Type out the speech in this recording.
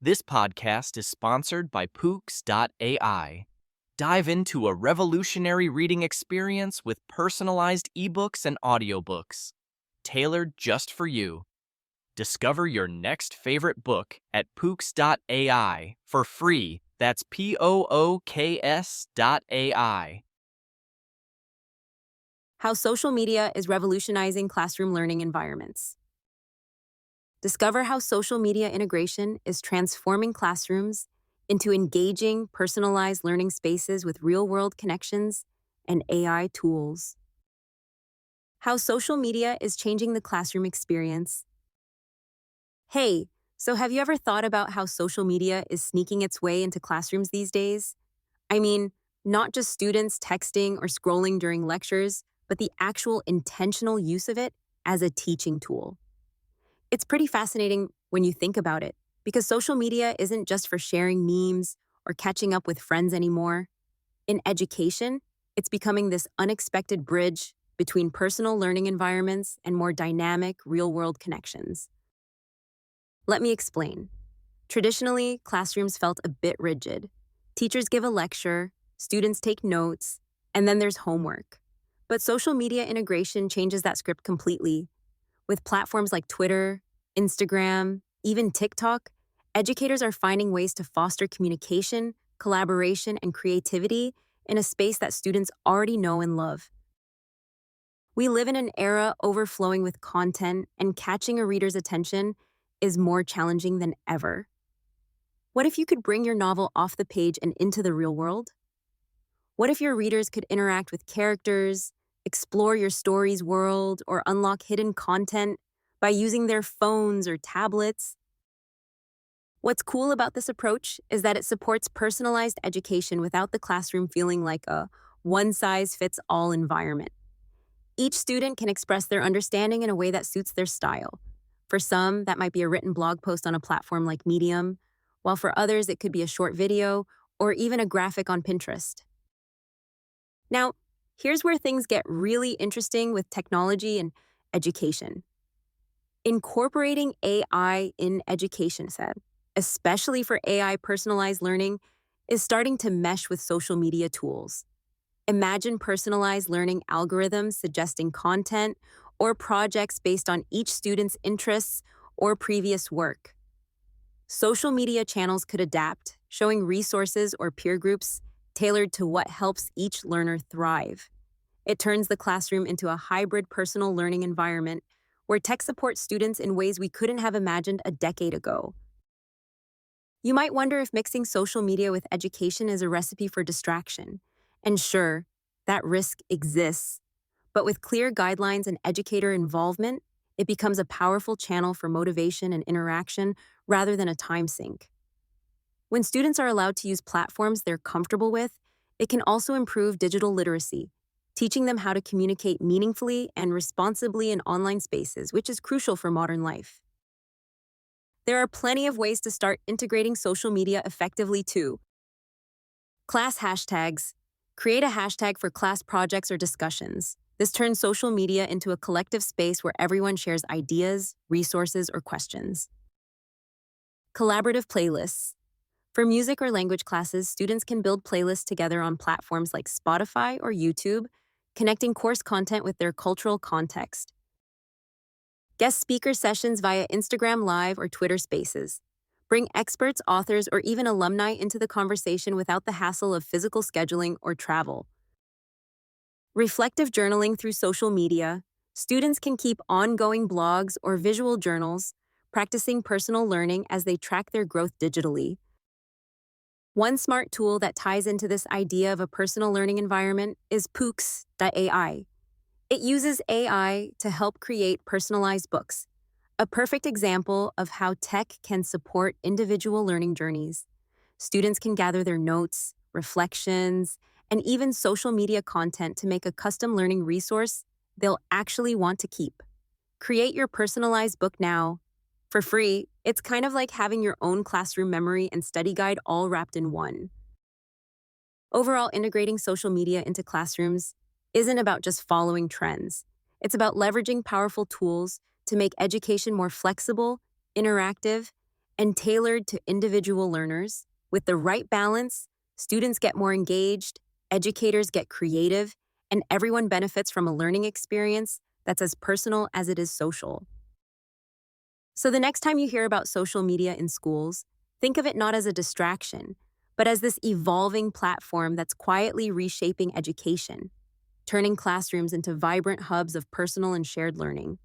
This podcast is sponsored by Pooks.ai. Dive into a revolutionary reading experience with personalized ebooks and audiobooks, tailored just for you. Discover your next favorite book at Pooks.ai for free. That's POOKS.ai. How social media is revolutionizing classroom learning environments. Discover how social media integration is transforming classrooms into engaging, personalized learning spaces with real-world connections and AI tools. How social media is changing the classroom experience. Hey, so have you ever thought about how social media is sneaking its way into classrooms these days? I mean, not just students texting or scrolling during lectures, but the actual intentional use of it as a teaching tool. It's pretty fascinating when you think about it, because social media isn't just for sharing memes or catching up with friends anymore. In education, it's becoming this unexpected bridge between personal learning environments and more dynamic, real-world connections. Let me explain. Traditionally, classrooms felt a bit rigid. Teachers give a lecture, students take notes, and then there's homework. But social media integration changes that script completely. With platforms like Twitter, Instagram, even TikTok, educators are finding ways to foster communication, collaboration, and creativity in a space that students already know and love. We live in an era overflowing with content, and catching a reader's attention is more challenging than ever. What if you could bring your novel off the page and into the real world? What if your readers could interact with characters, explore your story's world, or unlock hidden content by using their phones or tablets? What's cool about this approach is that it supports personalized education without the classroom feeling like a one-size-fits-all environment. Each student can express their understanding in a way that suits their style. For some, that might be a written blog post on a platform like Medium, while for others, it could be a short video or even a graphic on Pinterest. Now, here's where things get really interesting with technology and education. Incorporating AI in education especially for AI personalized learning, is starting to mesh with social media tools. Imagine personalized learning algorithms suggesting content or projects based on each student's interests or previous work. Social media channels could adapt, showing resources or peer groups tailored to what helps each learner thrive. It turns the classroom into a hybrid personal learning environment where tech supports students in ways we couldn't have imagined a decade ago. You might wonder if mixing social media with education is a recipe for distraction. And sure, that risk exists. But with clear guidelines and educator involvement, it becomes a powerful channel for motivation and interaction rather than a time sink. When students are allowed to use platforms they're comfortable with, it can also improve digital literacy, teaching them how to communicate meaningfully and responsibly in online spaces, which is crucial for modern life. There are plenty of ways to start integrating social media effectively too. Class hashtags. Create a hashtag for class projects or discussions. This turns social media into a collective space where everyone shares ideas, resources, or questions. Collaborative playlists. For music or language classes, students can build playlists together on platforms like Spotify or YouTube, connecting course content with their cultural context. Guest speaker sessions via Instagram Live or Twitter Spaces. Bring experts, authors, or even alumni into the conversation without the hassle of physical scheduling or travel. Reflective journaling through social media. Students can keep ongoing blogs or visual journals, practicing personal learning as they track their growth digitally. One smart tool that ties into this idea of a personal learning environment is Pooks.ai. It uses AI to help create personalized books, a perfect example of how tech can support individual learning journeys. Students can gather their notes, reflections, and even social media content to make a custom learning resource they'll actually want to keep. Create your personalized book now. For free, it's kind of like having your own classroom memory and study guide all wrapped in one. Overall, integrating social media into classrooms isn't about just following trends. It's about leveraging powerful tools to make education more flexible, interactive, and tailored to individual learners. With the right balance, students get more engaged, educators get creative, and everyone benefits from a learning experience that's as personal as it is social. So the next time you hear about social media in schools, think of it not as a distraction, but as this evolving platform that's quietly reshaping education, turning classrooms into vibrant hubs of personal and shared learning.